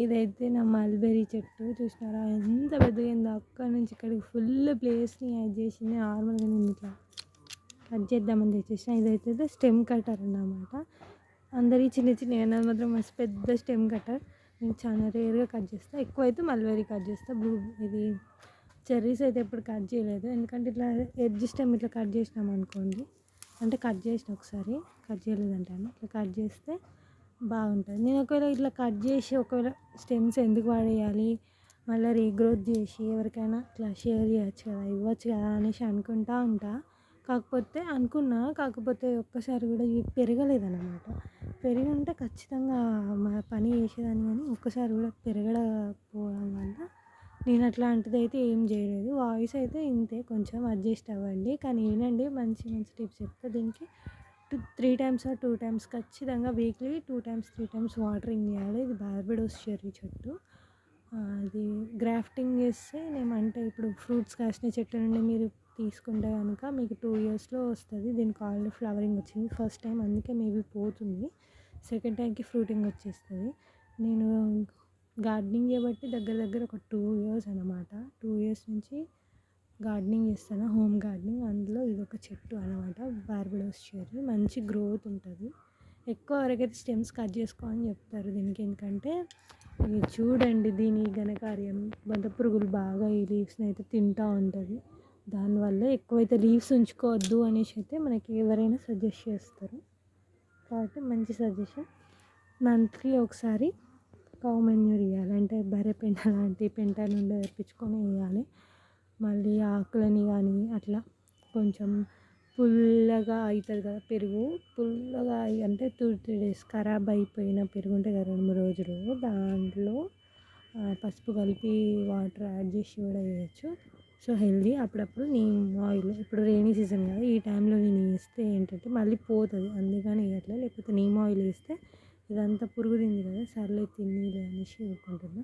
ఇదైతే నా మల్బెర్రీ చెట్టు చూసినారా ఎంత పెద్దగైందో. అక్కడి నుంచి ఇక్కడికి ఫుల్ ప్లేస్‌ని యాడ్ చేసింది. నార్మల్‌గా నేను ఇట్లా కట్ చేద్దామని తెచ్చేసిన. ఇదైతే స్టెమ్ కటర్ అన్నమాట. అందరియి చిన్న చిన్నవి, నాది మాత్రం మస్తు పెద్ద స్టెమ్ కటర్. నేను చాలా రేర్‌గా కట్ చేస్తా. ఎక్కువైతే మల్బెర్రీ కట్ చేస్తా. ఇది చెర్రీస్ అయితే ఎప్పుడు కట్ చేయలేదు. ఎందుకంటే ఇట్లా ఎడ్జ్ స్టెమ్ ఇట్లా కట్ చేసినామనుకోండి, అంటే కట్ చేసిన ఒకసారి, కట్ చేయలేదంటాను. ఇట్లా కట్ చేస్తే బాగుంటుంది. నేను ఒకవేళ ఇట్లా కట్ చేసి ఒకవేళ స్టెమ్స్ ఎందుకు పడేయాలి, మళ్ళీ రీగ్రోత్ చేసి ఎవరికైనా ఇట్లా షేర్ చేయొచ్చు కదా, ఇవ్వచ్చు కదా అనేసి అనుకుంటా ఉంటా. కాకపోతే ఒక్కసారి కూడా ఇవి పెరగలేదన్నమాట. పెరిగి ఖచ్చితంగా పని చేసేదాన్ని, కానీ ఒక్కసారి కూడా పెరగకపోవడం వల్ల నేను అట్లాంటిదైతే ఏం చేయలేదు. వాయిస్ అయితే ఇంతే, కొంచెం అడ్జస్ట్ అవ్వండి. కానీ వినండి, మంచి మంచి టిప్స్ చెప్తా. దీనికి 3 టైమ్స్ ఆర్ 2 టైమ్స్ ఖచ్చితంగా వీక్లీ 2 టైమ్స్ 3 టైమ్స్ వాటరింగ్ చేయాలి. ఇది బార్బడోస్ చెర్రీ చెట్టు. అది గ్రాఫ్టింగ్ చేస్తే ఏమంటే ఇప్పుడు ఫ్రూట్స్ కాసిన చెట్టు నుండి మీరు తీసుకుంటే కనుక మీకు 2 ఇయర్స్లో వస్తుంది. దీనికి ఆల్రెడీ ఫ్లవరింగ్ వచ్చింది ఫస్ట్ టైం, అందుకే మేబీ పోతుంది. సెకండ్ టైంకి ఫ్రూటింగ్ వచ్చేస్తుంది. నేను గార్డెనింగ్ చేయబట్టి దగ్గర దగ్గర ఒక 2 ఇయర్స్ అనమాట. 2 ఇయర్స్ నుంచి గార్డెనింగ్ చేస్తాను, హోమ్ గార్డెనింగ్. అందులో ఇదొక చెట్టు అనమాట, బార్బడోస్ చెర్రీ. మంచి గ్రోత్ ఉంటుంది. ఎక్కువ వరకైతే స్టెమ్స్ కట్ చేసుకో అని చెప్తారు దీనికి. ఎందుకంటే ఇది చూడండి, దీని ఘనకార్యం బంత పురుగులు బాగా ఈ లీవ్స్ని అయితే తింటూ ఉంటుంది. దానివల్ల ఎక్కువైతే లీవ్స్ ఉంచుకోవద్దు అనేసి అయితే మనకి ఎవరైనా సజెస్ట్ చేస్తారు. కాబట్టి మంచి సజెషన్. మంత్లీ ఒకసారి కౌ మెన్యూర్ ఇవ్వాలి, అంటే బర్రె పెంట లాంటి పెంట నుండి తెప్పించుకొని వేయాలి. మళ్ళీ ఆకులని కానీ అట్లా కొంచెం పుల్లగా అవుతుంది కదా పెరుగు, పుల్లగా అంటే 2-3 డేస్ ఖరాబ్ అయిపోయిన పెరుగు ఉంటుంది కదా 2-3 రోజులు, దాంట్లో పసుపు కలిపి వాటర్ యాడ్ చేసి కూడా వేయచ్చు. So healthy. అప్పుడప్పుడు నీమ్ ఆయిల్, ఇప్పుడు రైనీ సీజన్ కదా, ఈ టైంలో నేను వేస్తే ఏంటంటే మళ్ళీ పోతుంది, అందుకని వేయట్లేదు. లేకపోతే నీమ్ ఆయిల్ వేస్తే ఇదంతా పురుగు తింది కదా, సర్లే తినీలే అనేసి ఊరుకుంటున్నా.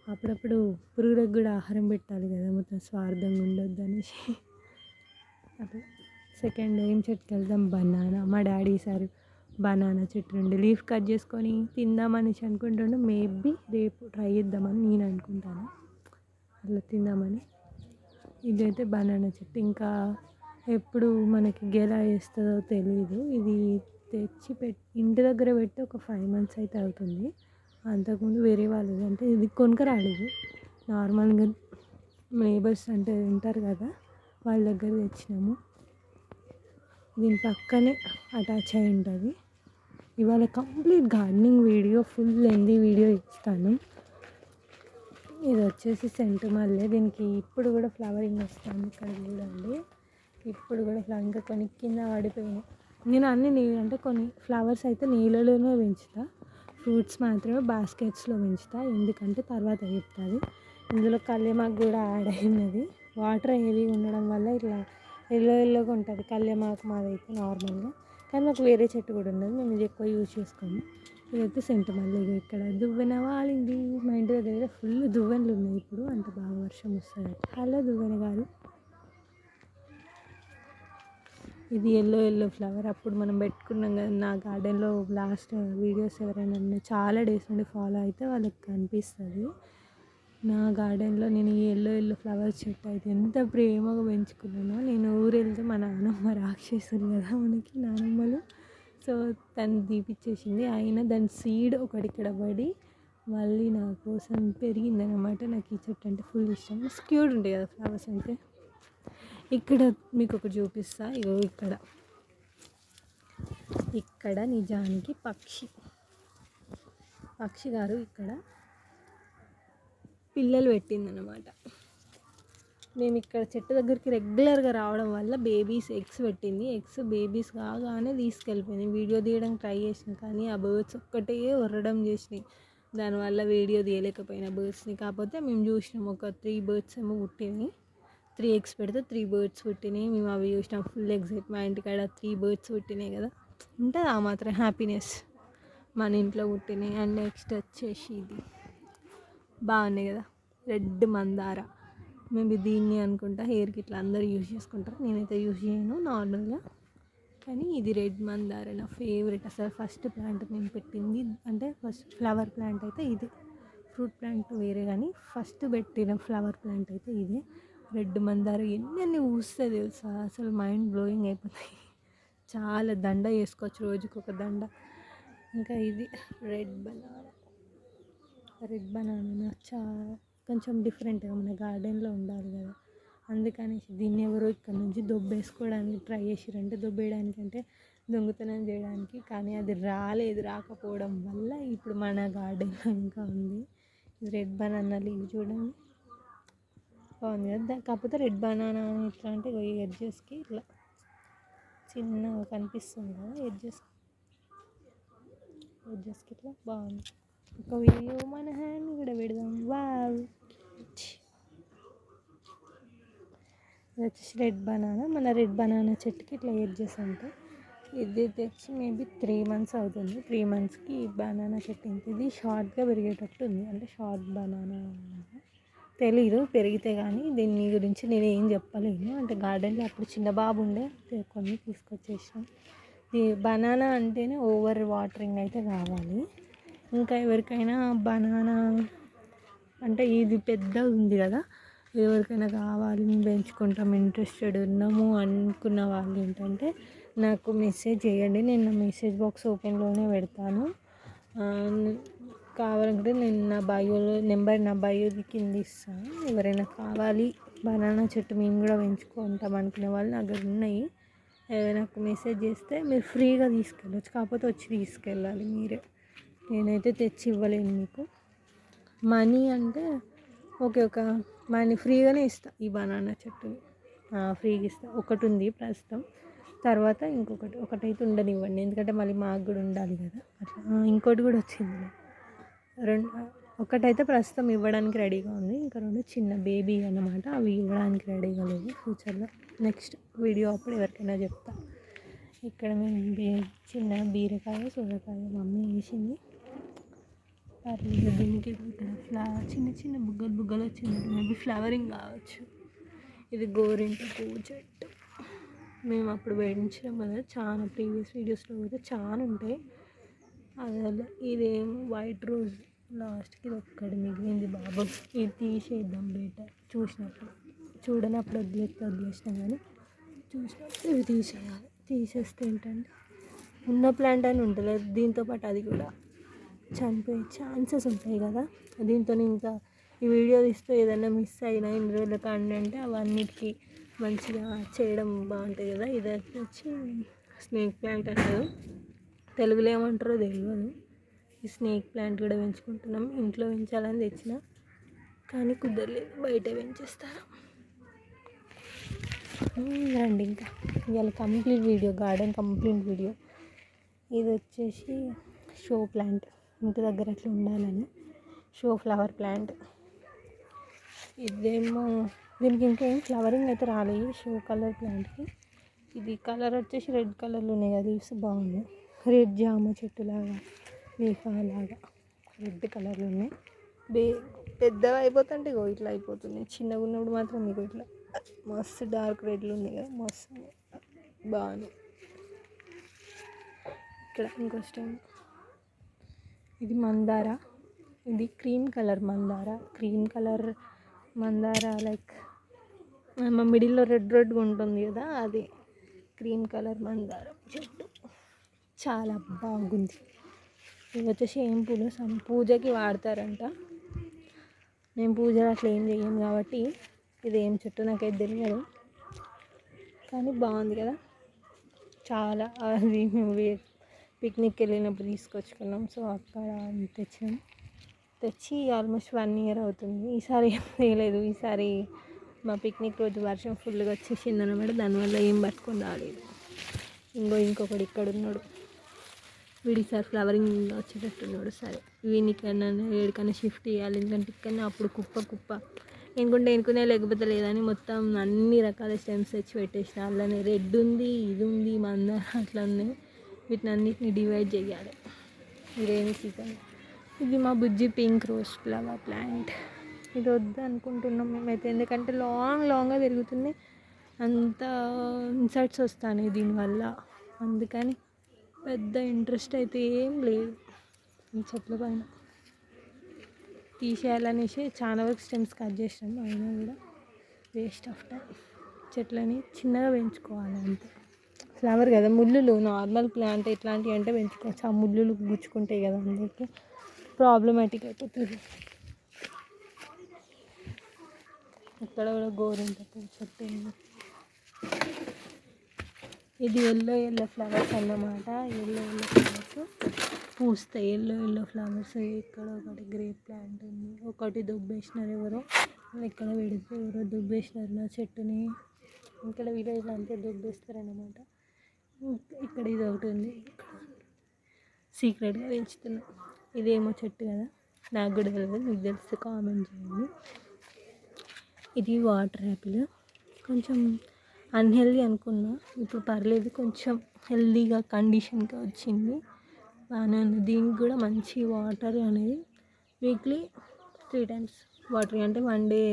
అప్పుడప్పుడు పురుగులకు కూడా ఆహారం పెట్టాలి కదా, మొత్తం స్వార్థంగా ఉండొద్దు అనేసి అట్లా. సెకండ్ ఏం చెట్టుకి వెళ్దాం, బనానా. మా డాడీ ఈసారి బనానా చెట్టు నుండి లీఫ్ కట్ చేసుకొని తిందామనేసి అనుకుంటుండే. మేబీ రేపు ట్రై చేద్దామని నేను అనుకుంటాను, అట్లా తిందామని. ఇదైతే బనానా చెట్టు. ఇంకా ఎప్పుడు మనకి గెల వేస్తుందో తెలియదు. ఇది తెచ్చి ఇంటి దగ్గర పెట్టి ఒక 5 months అయితే అవుతుంది. అంతకుముందు వేరే వాళ్ళది, అంటే ఇది కొనుక రాలేదు, నార్మల్గా నేబర్స్ అంటే ఉంటారు కదా, వాళ్ళ దగ్గర తెచ్చినాము. దీని పక్కనే అటాచ్ అయి ఉంటుంది. ఇవాళ complete gardening video, full lengthy video ఇస్తాను. ఇది వచ్చేసి సెంటు మల్లె. దీనికి ఇప్పుడు కూడా ఫ్లవరింగ్ వస్తుంది. ఇక్కడ చూడండి, ఇప్పుడు కూడా ఇంకా కొన్ని కింద పడిపోయినాయి. నేను అన్ని అంటే కొన్ని ఫ్లవర్స్ అయితే నీళ్ళలోనే పెంచుతా, ఫ్రూట్స్ మాత్రమే బాస్కెట్స్లో పెంచుతా. ఎందుకంటే తర్వాత చెప్తుంది. ఇందులో కల్యమాకు కూడా యాడ్ అయినది. వాటర్ హెవీగా ఉండడం వల్ల ఇట్లా ఎల్లోగా ఉంటుంది కల్యమాకు మాదైతే నార్మల్గా. కానీ మాకు వేరే చెట్టు కూడా ఉన్నది, మేము ఇది ఎక్కువ యూజ్ చేసుకోము. ఇదైతే సెంటు మల్లె. ఇక్కడ దువ్వెన వాలింది. మా ఇంటి దగ్గర ఫుల్ దువ్వెనలు ఉన్నాయి ఇప్పుడు, అంత బాగా వర్షం వస్తుంది. హలో దువ్వెన గారు. ఇది ఎల్లో ఫ్లవర్. అప్పుడు మనం పెట్టుకున్నాం కదా నా గార్డెన్లో, లాస్ట్ వీడియోస్ ఎవరైనా చాలా డేస్ నుండి ఫాలో అయితే వాళ్ళకి కనిపిస్తుంది. నా గార్డెన్లో నేను ఈ ఎల్లో ఫ్లవర్ చెట్టు అయితే ఎంత ప్రేమగా పెంచుకున్నానో. నేను ఊరు వెళ్తే మా నాన్నమ్మ రాక్షసులు కదా మనకి నానమ్మలు, సో తను తీపిచ్చేసింది. అయినా దాని సీడ్ ఒకటి ఇక్కడ పడి మళ్ళీ నా కోసం పెరిగిందనమాట. నాకు ఈ చెట్టు అంటే ఫుల్ ఇష్టం. క్యూట్ ఉంటాయి కదా ఫ్లవర్స్ అయితే. ఇక్కడ మీకు ఒకటి చూపిస్తా. ఇగో ఇక్కడ నిజానికి పక్షి గారు ఇక్కడ పిల్లలు పెట్టిందనమాట. మేము ఇక్కడ చెట్టు దగ్గరికి రెగ్యులర్గా రావడం వల్ల ఎగ్స్ పెట్టింది. ఎగ్స్ బేబీస్ కాగానే తీసుకెళ్ళిపోయింది. వీడియో తీయడానికి ట్రై చేసిన, కానీ ఆ బర్డ్స్ ఒక్కటే వరడం చేసినాయి. దానివల్ల వీడియో తీయలేకపోయినా బర్డ్స్ని. కాకపోతే మేము చూసినాం, ఒక 3 birds ఏమో పుట్టినాయి. 3 eggs పెడితే 3 birds పుట్టినాయి. మేము అవి చూసినాం, ఫుల్ ఎగ్జైట్. మా ఇంటికాడ 3 birds పుట్టినాయి కదా, ఉంటుంది ఆ మాత్రం హ్యాపీనెస్ మన ఇంట్లో పుట్టినాయి. అండ్ నెక్స్ట్ వచ్చేసి ఇది బాగున్నాయి కదా, రెడ్ మందార. మేబీ దీన్ని అనుకుంటా హెయిర్కి ఇట్లా అందరూ యూజ్ చేసుకుంటారు, నేనైతే యూజ్ చేయను నార్మల్గా. కానీ ఇది రెడ్ మందార నా ఫేవరెట్. అసలు ఫస్ట్ ప్లాంట్ నేను పెట్టింది, అంటే ఫస్ట్ ఫ్లవర్ ప్లాంట్ అయితే ఇది. ఫ్రూట్ ప్లాంట్ వేరే కానీ ఫస్ట్ పెట్టిన ఫ్లవర్ ప్లాంట్ అయితే ఇదే. రెడ్ మందార ఎన్ని పూస్తాయి తెలుసా, అసలు మైండ్ బ్లోయింగ్ అయిపోతాయి. చాలా దండ చేసుకోవచ్చు, రోజుకి ఒక దండ. ఇంకా ఇది రెడ్ బనానా చాలా కొంచెం డిఫరెంట్గా మన గార్డెన్లో ఉండాలి కదా, అందుకనేసి దీన్ని ఎవరో ఇక్కడ నుంచి దొబ్బేసుకోవడానికి ట్రై చేసిరంటే, దొబ్బేయడానికి అంటే దొంగతనం చేయడానికి, కానీ అది రాకపోవడం వల్ల ఇప్పుడు మన గార్డెన్లో ఇంకా ఉంది. ఇది రెడ్ బనానా లీవ్ చూడండి, బాగుంది కదా. కాకపోతే రెడ్ బనానా ఎట్లా అంటే ఎడ్జెస్కి ఇట్లా చిన్నగా కనిపిస్తుంది కదా, ఎడ్జెస్కి ఇట్లా బాగుంది. ఒక వీడియో మన హ్యాండ్ కూడా పెడదాం. వావ్, ఇది వచ్చేసి రెడ్ బనానా. మన రెడ్ బనానా చెట్టుకి ఇట్లా ఎడ్జెస్ ఉంటాయి. ఇది తెచ్చి మేబీ 3 months అవుతుంది. 3 monthsకి బనానా చెట్టు ఇంత ఇది షార్ట్గా పెరిగేటట్టు ఉంది, అంటే షార్ట్ బనానా తెలీదు పెరిగితే, కానీ దీని గురించి నేను ఏం చెప్పలేను. అంటే గార్డెన్లో అప్పుడు చిన్న బాబు ఉండే కొన్ని తీసుకొచ్చేసాం. ఈ బనానా అంటేనే ఓవర్ వాటరింగ్ అయితే కావాలి. ఇంకా ఎవరికైనా బనానా అంటే ఇది పెద్ద ఉంది కదా, ఎవరికైనా కావాలి మేము పెంచుకుంటాం ఇంట్రెస్టెడ్ ఉన్నాము అనుకున్న వాళ్ళు ఏంటంటే నాకు మెసేజ్ చేయండి, నేను నా మెసేజ్ బాక్స్ ఓపెన్లోనే పెడతాను. కావాలంటే నేను నా నెంబర్ నా బయోది కింద ఇస్తాను. ఎవరైనా కావాలి బనానా చెట్టు మేము కూడా పెంచుకుంటాం అనుకునే వాళ్ళు నా దగ్గర ఉన్నాయి, నాకు మెసేజ్ చేస్తే మీరు ఫ్రీగా తీసుకెళ్ళచ్చు. కాకపోతే వచ్చి తీసుకెళ్ళాలి మీరే, నేనైతే తెచ్చి ఇవ్వలేను మీకు. మనీ అంటే ఓకే, ఒక మనీ ఫ్రీగానే ఇస్తా. ఈ బనానా చెట్టుని ఫ్రీగా ఇస్తా. ఒకటి ఉంది ప్రస్తుతం, తర్వాత ఒకటైతే ఉండనివ్వండి, ఎందుకంటే మళ్ళీ మాకు కూడా ఉండాలి కదా అట్లా. ఇంకోటి కూడా వచ్చింది, ఒకటైతే ప్రస్తుతం ఇవ్వడానికి రెడీగా ఉంది, ఇంకా 2 చిన్న బేబీ అన్నమాట, అవి ఇవ్వడానికి రెడీగా లేవు. ఫ్యూచర్లో నెక్స్ట్ వీడియో అప్పుడు ఎవరికైనా చెప్తా. ఇక్కడ మేము చిన్న బీరకాయ సొరకాయ మమ్మీ వేసింది. పర్లేదు, దీనికి ఇక్కడ చిన్న చిన్న బుగ్గలు వచ్చింది, మేబీ ఫ్లవరింగ్ కావచ్చు. ఇది గోరింట పువ్వు చెట్టు, మేము అప్పుడు పెంచినాం కదా, చాలా ప్రీవియస్ వీడియోస్లో కూడా చాలా ఉంటాయి. అదే ఇదేమో వైట్ రోజ్, లాస్ట్కి ఇది ఒక్కటి మిగిలింది బాబు, ఇది తీసేద్దాం బెటర్. చూడనప్పుడు వదిలేసినాం, కానీ చూసినప్పుడు ఇవి తీసేయాలి. తీసేస్తే ఏంటంటే ఉన్న ప్లాంట్ అని ఉంటుంది, దీంతోపాటు అది కూడా చనిపోయే ఛాన్సెస్ ఉంటాయి కదా. దీంతో ఇంకా ఈ వీడియో తీస్తే ఏదైనా మిస్ అయినా ఇన్ని రోజుల కంటెంట్ అవన్నిటికీ మంచిగా చేయడం బాగుంటుంది కదా. ఇది వచ్చి స్నేక్ ప్లాంట్ అంటారు, తెలుగులో ఏమంటారో తెలియదు. ఈ స్నేక్ ప్లాంట్ కూడా పెంచుకుంటున్నాం, ఇంట్లో పెంచాలని తెచ్చిన కానీ కుదరలేదు, బయట పెంచేస్తాను. రండి, ఇంకా ఇవాళ complete video, garden complete video. ఇది వచ్చేసి షో ప్లాంట్, ఇంటి దగ్గర అట్లా ఉండాలని షో ఫ్లవర్ ప్లాంట్. ఇదేమో దీనికి ఇంకేం ఫ్లవరింగ్ అయితే రాలేదు, షో కలర్ ప్లాంట్కి. ఇది కలర్ వచ్చేసి రెడ్ కలర్లో ఉన్నాయి కదా, లీవ్స్ బాగుంది. రెడ్ జామ చెట్టులాగా లీఫ్ లాగా రెడ్ కలర్లో ఉన్నాయి. పెద్దగా అయిపోతుంటే ఇగో ఇట్లా అయిపోతున్నాయి, చిన్నగా ఉన్నప్పుడు మాత్రం మీకు ఇట్లా మస్తు డార్క్ రెడ్లు ఉన్నాయి కదా, మస్తు బాగుంది. ఇక్కడ ఇంకో స్టెమ్, ఇది మందార, ఇది క్రీమ్ కలర్ మందార లైక్ మా మిడిల్లో రెడ్గా ఉంటుంది కదా, అది క్రీమ్ కలర్ మందారం చెట్టు, చాలా బాగుంది. ఇది వచ్చేసి ఏం పూలు పూజకి వాడతారంట, మేము పూజలు అట్లా ఏం చెయ్యం కాబట్టి ఇది ఏం చెట్టు నాకైతే తెలియదు, కానీ బాగుంది కదా చాలా. అది మేము పిక్నిక్కి వెళ్ళినప్పుడు తీసుకొచ్చుకున్నాం, సో అక్కడ తెచ్చి ఆల్మోస్ట్ 1 year అవుతుంది. ఈసారి ఏం చేయలేదు, ఈసారి మా పిక్నిక్ రోజు వర్షం ఫుల్గా వచ్చేసింది అనమాట, దానివల్ల ఏం పట్టుకొని రాలేదు. ఇంకొకడు ఇక్కడ ఉన్నాడు, వీడిసారి ఫ్లవరింగ్ వచ్చేటట్టున్నాడు. సరే వీనికన్నా ఏడికన్నా షిఫ్ట్ చేయాలి, ఎందుకంటే ఇక్కడ అప్పుడు కుప్ప ఎనుకునే లేకపోతే లేదని మొత్తం అన్ని రకాల స్టెమ్స్ తెచ్చి పెట్టేసిన. అలానే రెడ్ ఉంది, ఇది ఉంది, మందార అట్లా ఉన్నాయి. వీటిని అన్నిటిని డివైడ్ చేయాలి రైనీ సీజన్. ఇది మా బుజ్జి పింక్ రోజ్ ఫ్లవర్ ప్లాంట్, ఇది వద్దు అనుకుంటున్నాం మేమైతే, ఎందుకంటే లాంగ్గా పెరుగుతున్నాయి, అంత ఇన్సెక్ట్స్ వస్తాయి దీనివల్ల, అందుకని పెద్ద ఇంట్రెస్ట్ అయితే ఏం లేదు ఈ చెట్ల పైన. తీసేయాలనేసి చాలా వరకు స్టెమ్స్ కట్ చేసినాం, అయినా కూడా వేస్ట్ ఆఫ్ టైం. చెట్లని చిన్నగా పెంచుకోవాలి అంతే. ఫ్లవర్ కదా, ముళ్ళులు నార్మల్ ప్లాంట్ ఎట్లాంటివి అంటే పెంచుకోవచ్చు, ఆ ముళ్ళులు గుచ్చుకుంటాయి కదా, అందరికీ ప్రాబ్లమాటిక్ అయిపోతుంది. ఇక్కడ కూడా గోరింటాకు చెట్టు ఉంది. ఇది ఎల్లో ఫ్లవర్స్ అన్నమాట. ఎల్లో ఫ్లవర్స్ పూస్తాయి, ఎల్లో ఫ్లవర్స్. ఇక్కడ ఒకటి గ్రేప్ ప్లాంట్ ఉంది, ఒకటి దుబ్బేసినారు ఎవరో, ఇక్కడ పెడితే ఎవరో దుబ్బేసినారు నా చెట్టుని. ఇక్కడ విలేజ్లో అంతే దుబ్బేస్తారనమాట. ఇక్కడ ఇది ఒకటి ఉంది, సీక్రెట్గా పెంచుతున్నా. ఇదేమో చెట్టు కదా, నాకు కూడా తెలియదు, మీకు తెలిస్తే కామెంట్ చేయండి. ఇది వాటర్ యాపిల్, కొంచెం అన్హెల్దీ అనుకున్నా, ఇప్పుడు పర్లేదు, కొంచెం హెల్దీగా కండిషన్గా వచ్చింది, బాగానే ఉంది. దీనికి కూడా మంచి వాటర్ అనేది వీక్లీ 3 times వాటర్, అంటే 1 day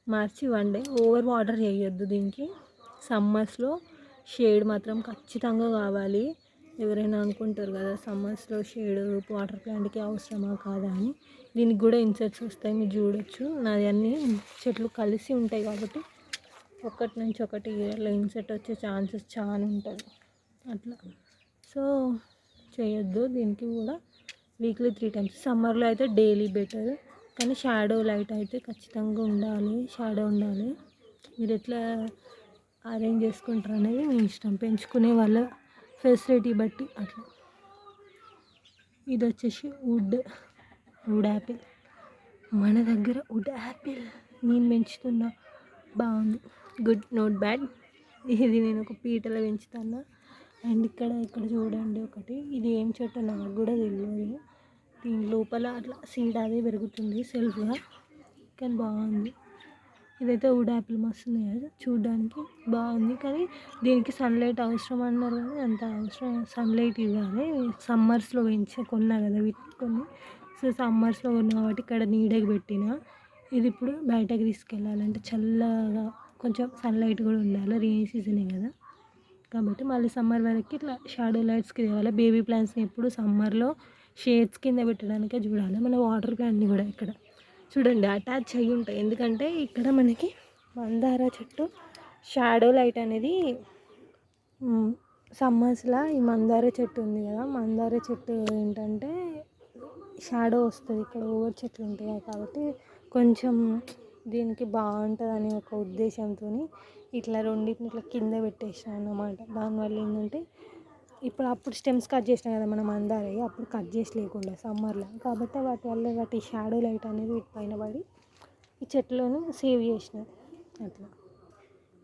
మార్చి 1 day. ఓవర్ వాటర్ చేయొద్దు దీనికి. సమ్మర్స్లో షేడ్ మాత్రం ఖచ్చితంగా కావాలి. ఎవరైనా అనుకుంటారు కదా సమ్మర్స్లో షేడ్ వాటర్ ప్లాంట్కి అవసరమా కాదా అని. దీనికి కూడా ఇన్సెక్ట్స్ వస్తాయి, మీరు చూడొచ్చు. నాది అన్నీ చెట్లు కలిసి ఉంటాయి కాబట్టి ఒకటి నుంచి ఒకటి ఇయర్లో ఇన్సెక్ట్ వచ్చే ఛాన్సెస్ చాలా ఉంటుంది అట్లా. సో చేయొద్దు. దీనికి కూడా వీక్లీ 3 times. సమ్మర్లో అయితే డైలీ బెటర్, కానీ షాడో లైట్ అయితే ఖచ్చితంగా ఉండాలి, షాడో ఉండాలి. మీరు ఎట్లా అరేంజ్ చేసుకుంటారు అనేది మీ ఇష్టం, పెంచుకునే వాళ్ళ ఫెసిలిటీ బట్టి అట్లా. ఇది వచ్చేసి వుడ్ యాపిల్. మన దగ్గర వుడ్ యాపిల్ నేను పెంచుతున్నా, బాగుంది, గుడ్, నాట్ బ్యాడ్. ఇది నేను ఒక పీటలో పెంచుతాను. అండ్ ఇక్కడ చూడండి ఒకటి, ఇది ఏం చెట్టు నాకు కూడా తెలియదు. దీని లోపల అట్లా సీడ్ అదే పెరుగుతుంది సెల్ఫ్గా, కానీ బాగుంది. ఇదైతే వుడ్ యాపిల్ మస్తు ఉంది కదా, చూడడానికి బాగుంది. కానీ దీనికి సన్లైట్ అవసరం అన్నారు, కానీ అంత అవసరం సన్లైట్ ఇవ్వాలి. సమ్మర్స్లో కొన్నా కదా వీటిని కొన్ని, సో సమ్మర్స్లో కొన్నా కాబట్టి ఇక్కడ నీడకి పెట్టిన. ఇది ఇప్పుడు బయటకు తీసుకెళ్ళాలంటే చల్లగా కొంచెం సన్లైట్ కూడా ఉండాలి, రెయినీ సీజనే కదా కాబట్టి మళ్ళీ సమ్మర్ వరకు ఇట్లా షాడో లైట్స్కి తేవాలి. బేబీ ప్లాంట్స్ని ఎప్పుడు సమ్మర్లో షేడ్స్ కింద పెట్టడానికే చూడాలి. మన వాటర్ ప్లాంట్ని కూడా ఇక్కడ చూడండి అటాచ్ అయ్యి ఉంటాయి, ఎందుకంటే ఇక్కడ మనకి మందార చెట్టు షాడో లైట్ అనేది సమ్మర్స్లో ఈ మందార చెట్టు ఉంది కదా, మందార చెట్టు ఏంటంటే షాడో వస్తుంది, ఇక్కడ ఓవర్ చెట్లు ఉంటాయి కాబట్టి కొంచెం దీనికి బాగుంటుంది అనే ఒక ఉద్దేశంతో ఇట్లా రెండింటిని ఇట్లా కింద పెట్టేసాను అన్నమాట. దానివల్ల ఏంటంటే అప్పుడు స్టెమ్స్ కట్ చేసినా కదా మనం మందారయ్యి, అప్పుడు కట్ చేసి లేకుండా సమ్మర్లో, కాబట్టి వాటి వల్ల వాటి షాడో లైట్ అనేది వీటి పైన పడి ఈ చెట్లను సేవ్ చేసినాయి.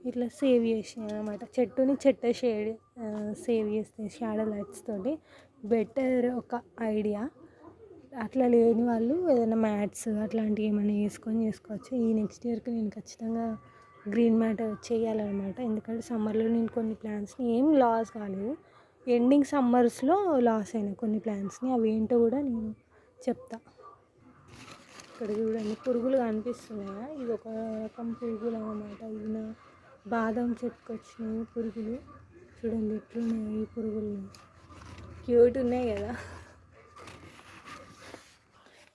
ఇట్లా సేవ్ చేసినాయి అన్నమాట. చెట్టు షేడ్ సేవ్ చేస్తే షాడో లైట్స్ తోటి బెటర్ ఒక ఐడియా. అట్లా లేని వాళ్ళు ఏదైనా మ్యాట్స్ అట్లాంటివి ఏమైనా చేసుకోవచ్చు. ఈ నెక్స్ట్ ఇయర్కి నేను ఖచ్చితంగా గ్రీన్ మ్యాట్ చేయాలన్నమాట, ఎందుకంటే సమ్మర్లో నేను కొన్ని ప్లాంట్స్ని ఏం లాస్ కాలేదు, ఎండింగ్ సమ్మర్స్లో లాస్ అయిన కొన్ని ప్లాంట్స్ని, అవి ఏంటో కూడా నేను చెప్తా. ఇక్కడ చూడండి పురుగులు కనిపిస్తున్నాయా, ఇది ఒక రకం పురుగులు అన్నమాట. ఇది నా బాదం చెట్టుకు వచ్చినాయి పురుగులు, చూడండి ఎట్లున్నాయి ఈ పురుగులు, క్యూట్ ఉన్నాయి కదా.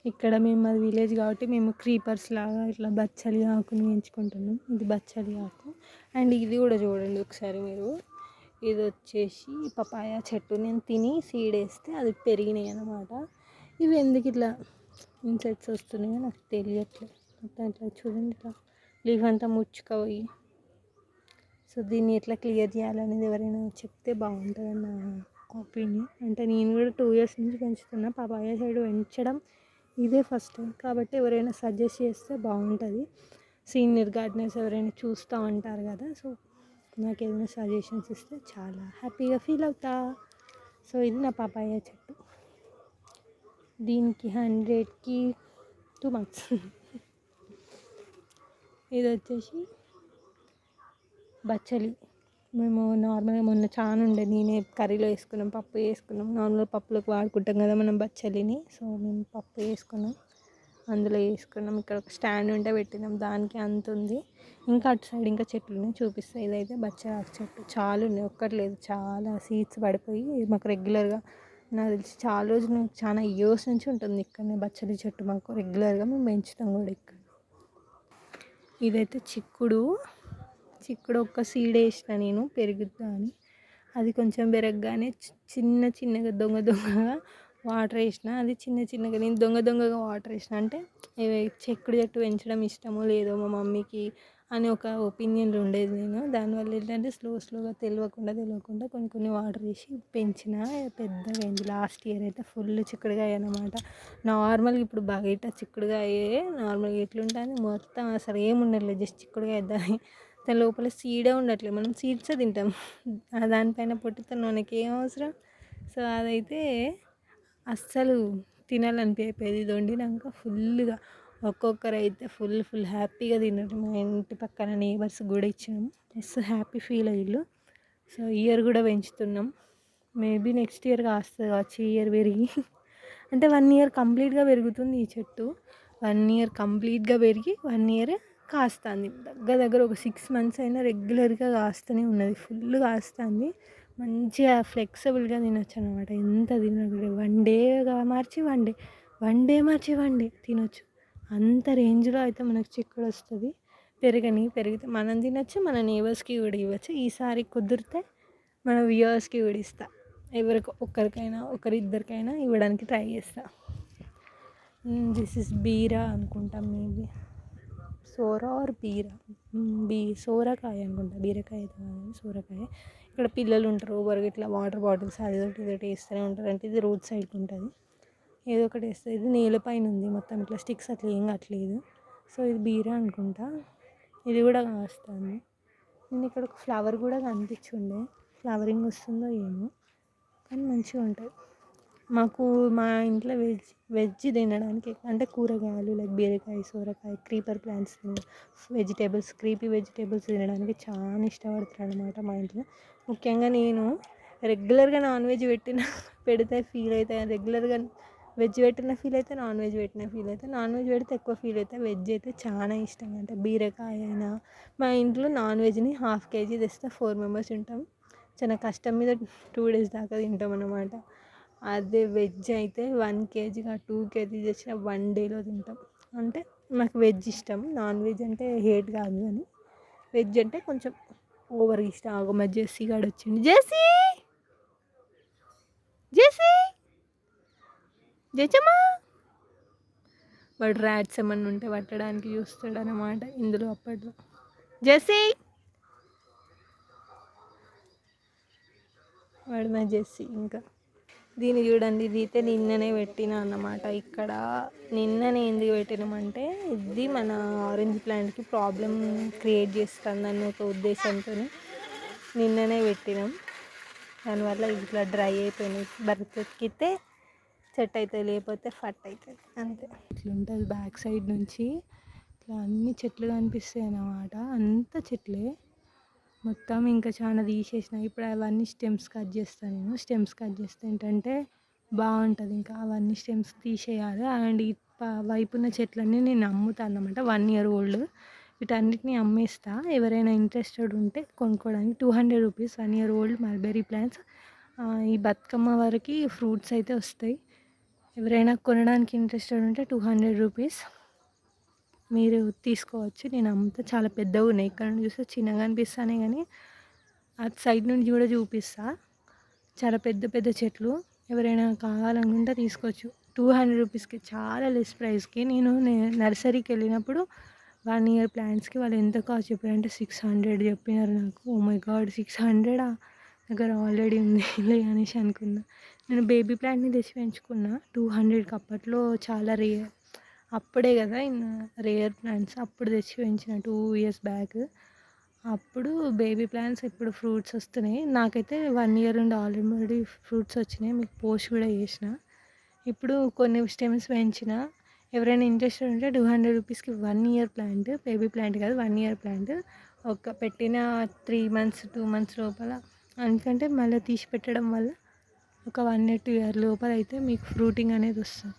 ఇక్కడ మేము అది విలేజ్ కాబట్టి మేము క్రీపర్స్ లాగా ఇట్లా బచ్చలి ఆకుని పెంచుకుంటున్నాం. ఇది బచ్చలి ఆకు. అండ్ ఇది కూడా చూడండి ఒకసారి మీరు, ఇది వచ్చేసి పపాయ చెట్టు, నేను తిని సీడ్ వేస్తే అది పెరిగినాయి అన్నమాట. ఇవి ఎందుకు ఇట్లా ఇన్సెక్ట్స్ వస్తున్నాయో నాకు తెలియట్లేదు. మొత్తం ఇట్లా చూడండి, ఇట్లా లీఫ్ అంతా ముచ్చుకపోయి. సో దీన్ని ఎట్లా క్లియర్ చేయాలనేది ఎవరైనా చెప్తే బాగుంటుందని నా ఒపీనియన్. అంటే నేను కూడా 2 years నుంచి పెంచుతున్నా, పపాయ సైడ్ పెంచడం ఇదే ఫస్ట్ టైం, కాబట్టి ఎవరైనా సజెస్ట్ చేస్తే బాగుంటుంది. సీనియర్ గార్డెనర్స్ ఎవరైనా చూస్తూ ఉంటారు కదా, సో నాకు ఏదైనా సజెషన్స్ ఇస్తే చాలా హ్యాపీగా ఫీల్ అవుతా. సో ఇది నా పపాయ చెట్టు, దీనికి 100కి 2 marks. ఇది వచ్చేసి బచ్చలి. మేము నార్మల్గా మొన్న చాలా ఉండే, నేనే కర్రీలో వేసుకున్నాం, పప్పు వేసుకున్నాం, నార్మల్గా పప్పులోకి వాడుకుంటాం కదా మనం బచ్చలిని. సో మేము పప్పు వేసుకున్నాం, అందులో వేసుకున్నాం. ఇక్కడ ఒక స్టాండ్ ఉంటే పెట్టినాం, దానికి అంత ఉంది. ఇంకా అటు సైడ్ ఇంకా చెట్లు ఉన్నాయి, చూపిస్తాయి. ఇదైతే బచ్చలి చెట్టు, చాలా ఉన్నాయి, ఒక్కటి లేదు, చాలా సీడ్స్ పడిపోయి మాకు రెగ్యులర్గా నాకు తెలిసి చాలా రోజులు చాలా ఇయర్స్ నుంచి ఉంటుంది ఇక్కడనే బచ్చలి చెట్టు మాకు రెగ్యులర్గా మేము పెంచుతాం కూడా ఇక్కడ. ఇదైతే చిక్కుడు ఒక్క సీడ్ వేసిన నేను పెరుగుద్దా అని. అది కొంచెం పెరగగానే చిన్న చిన్నగా దొంగగా వాటర్ వేసిన. అది చిన్న చిన్నగా నేను దొంగగా వాటర్ వేసిన. అంటే చిక్కుడు చెట్టు పెంచడం ఇష్టమో లేదో మా మమ్మీకి అని ఒక ఒపీనియన్లో ఉండేది నేను. దానివల్ల ఏంటంటే స్లోగా తెలియకుండా కొన్ని వాటర్ వేసి పెంచిన. పెద్దగా అయింది. లాస్ట్ ఇయర్ అయితే ఫుల్ చిక్కుడుకాయ అన్నమాట. నార్మల్గా ఇప్పుడు బయట చిక్కుడుకాయ నార్మల్గా ఎట్లుంటుంది మొత్తం అసలు ఏముండట్లేదు, జస్ట్ చిక్కుడుకాయ దాని దాని లోపల సీడే ఉండట్లేదు. మనం సీడ్సే తింటాం, దానిపైన పొట్టుతో మనకి ఏం అవసరం. సో అదైతే అస్సలు తినాలనిపించేది. ఇది వండినాక ఫుల్గా ఒక్కొక్కరు అయితే ఫుల్ హ్యాపీగా తిన్నారు. మా ఇంటి పక్కన నేబర్స్ కూడా ఇచ్చినాము, మస్తు హ్యాపీ ఫీల్ అయ్యారు. సో ఇయర్ కూడా పెంచుతున్నాం. మేబీ నెక్స్ట్ ఇయర్ కాస్తుంది కావచ్చు, ఇయర్ పెరిగి. అంటే 1 ఇయర్ కంప్లీట్గా పెరుగుతుంది ఈ చెట్టు. 1 ఇయర్ కంప్లీట్గా పెరిగి 1 ఇయర్ కాస్తుంది. దగ్గర ఒక 6 months అయినా రెగ్యులర్గా కాస్తూనే ఉన్నది, ఫుల్ కాస్తుంది. మంచిగా ఫ్లెక్సిబుల్గా తినొచ్చు అనమాట. ఎంత తినదు, వన్ డే మార్చి తినొచ్చు. అంత రేంజ్లో అయితే మనకు చిక్కుడు వస్తుంది. పెరిగితే మనం తినొచ్చు, మన నేబర్స్కి కూడా ఇవ్వచ్చు. ఈసారి కుదిరితే మన వ్యూవర్స్కి కూడా ఇస్తా, ఒక్కరికైనా ఒకరిద్దరికైనా ఇవ్వడానికి ట్రై చేస్తా. దిస్ ఇస్ బీరా అనుకుంటాం, మేబీ సోరా ఆర్ బీరా, సోరకాయ అనుకుంటా, బీరకాయ అయితే కాదు, సోరకాయ. ఇక్కడ పిల్లలు ఉంటారు, ఒకరికి ఇట్లా వాటర్ బాటిల్స్ అదొకటి వేస్తూనే ఉంటారు. అంటే ఇది రోడ్ సైడ్కి ఉంటుంది, ఏదో ఒకటి వేస్తుంది. ఇది నేలపైన ఉంది మొత్తం, ఇట్లా స్టిక్స్ అట్లా ఏం కట్టలేదు. సో ఇది బీరా అనుకుంటా. ఇది కూడా కాస్తుంది. నేను ఇక్కడ ఒక ఫ్లవర్ కూడా కనిపించుండే, ఫ్లవరింగ్ వస్తుందో ఏమో, కానీ మంచిగా ఉంటుంది. మాకు మా ఇంట్లో వెజ్ తినడానికి అంటే కూరగాయలు లైక్ బీరకాయ, సొరకాయ, క్రీపర్ ప్లాంట్స్, క్రీపీ వెజిటేబుల్స్ తినడానికి చాలా ఇష్టపడతారు అనమాట మా ఇంట్లో. ముఖ్యంగా నేను రెగ్యులర్గా నాన్ వెజ్ పెడితే ఫీల్ అవుతాయి, రెగ్యులర్గా వెజ్ పెట్టిన ఫీల్ అయితే, నాన్ వెజ్ పెట్టిన ఫీల్ అయితే. నాన్ వెజ్ పెడితే ఎక్కువ ఫీల్ అవుతాయి, వెజ్ అయితే చాలా ఇష్టం. అంటే బీరకాయ అయినా, మా ఇంట్లో నాన్ వెజ్ని 1/2 kg తెస్తే 4 members ఉంటాం. చాలా కష్టం మీద 2 days దాకా తింటాం అన్నమాట. అదే వెజ్ అయితే 1 kg 2 kg తెచ్చిన 1 dayలో తింటాం. అంటే నాకు వెజ్ ఇష్టం, నాన్ వెజ్ అంటే హేట్ కాదు, కానీ వెజ్ అంటే కొంచెం ఓవర్ ఇష్టం. మా జెస్సీ గాడు వచ్చింది, జేచమ్మా, వాడు ర్యాట్స్ ఏమన్నా ఉంటే పట్టడానికి చూస్తాడు అన్నమాట ఇందులో. అప్పట్లో జెస్సీ, వాడు మా జెస్సీ. ఇంకా దీన్ని చూడండి, ఇది అయితే నిన్ననే పెట్టిన అన్నమాట. ఇక్కడ నిన్ననే ఎందుకు పెట్టినామంటే, ఇది మన ఆరెంజ్ ప్లాంట్కి ప్రాబ్లం క్రియేట్ చేస్తుందని ఒక ఉద్దేశంతో నిన్ననే పెట్టినాం. దానివల్ల ఇట్లా డ్రై అయిపోయినాయి. బతికితే సెట్ అవుతుంది, లేకపోతే ఫట్ అవుతుంది, అంతే. ఇట్లా ఉంటుంది బ్యాక్ సైడ్ నుంచి. ఇట్లా అన్ని చెట్లు కనిపిస్తాయి అన్నమాట, అంత చెట్లే మొత్తం. ఇంకా చాలా తీసేసిన. ఇప్పుడు అవన్నీ స్టెమ్స్ కట్ చేస్తాను నేను. స్టెమ్స్ కట్ చేస్తే ఏంటంటే బాగుంటుంది. ఇంకా అవన్నీ స్టెమ్స్ తీసేయాలి. అండ్ ఈ వైపున్న చెట్లన్నీ నేను అమ్ముతాను అన్నమాట, 1 year old. వీటన్నిటిని అమ్మేస్తా. ఎవరైనా ఇంట్రెస్టెడ్ ఉంటే కొనుక్కోవడానికి 200 rupees 1 year old mulberry plants. ఈ బతుకమ్మ వరకు ఫ్రూట్స్ అయితే వస్తాయి. ఎవరైనా కొనడానికి ఇంట్రెస్టెడ్ ఉంటే 200 rupees మీరు తీసుకోవచ్చు. నేను అమ్ముతా. చాలా పెద్దగా ఉన్నాయి, ఇక్కడ నుండి చూస్తే చిన్నగా అనిపిస్తానే, కానీ అటు సైడ్ నుండి కూడా చూపిస్తా. చాలా పెద్ద చెట్లు, ఎవరైనా కావాలనుకుంటే తీసుకోవచ్చు. 200 rupeesకి, చాలా లెస్ ప్రైస్కి. నేను నర్సరీకి వెళ్ళినప్పుడు 1 year ప్లాంట్స్కి వాళ్ళు ఎంత కాస్ట్ చెప్పారంటే 600 చెప్పినారు నాకు. ఓ మై గాడ్, 600 దగ్గర ఆల్రెడీ ఉంది లే అనేసి అనుకున్నా. నేను బేబీ ప్లాంట్ని తెచ్చి పెంచుకున్నా 200కి. అప్పట్లో చాలా అప్పుడే కదా రేర్ ప్లాంట్స్, అప్పుడు తెచ్చి పెంచిన 2 years బ్యాక్. అప్పుడు బేబీ ప్లాంట్స్, ఇప్పుడు ఫ్రూట్స్ వస్తున్నాయి. నాకైతే 1 year నుండి ఆల్రెడీ ఫ్రూట్స్ వచ్చినాయి, మీకు పోస్ట్ కూడా చేసిన. ఇప్పుడు కొన్ని స్టెమ్స్ పెంచిన. ఎవరైనా ఇంట్రెస్టెడ్ ఉంటే 200 rupeesకి 1 year ప్లాంట్, బేబీ ప్లాంట్ కాదు, 1 year ప్లాంట్. ఒక పెట్టిన 3 months 2 months లోపల, ఎందుకంటే మళ్ళీ తీసి పెట్టడం వల్ల ఒక 1 year 2 year లోపల అయితే మీకు ఫ్రూటింగ్ అనేది వస్తుంది.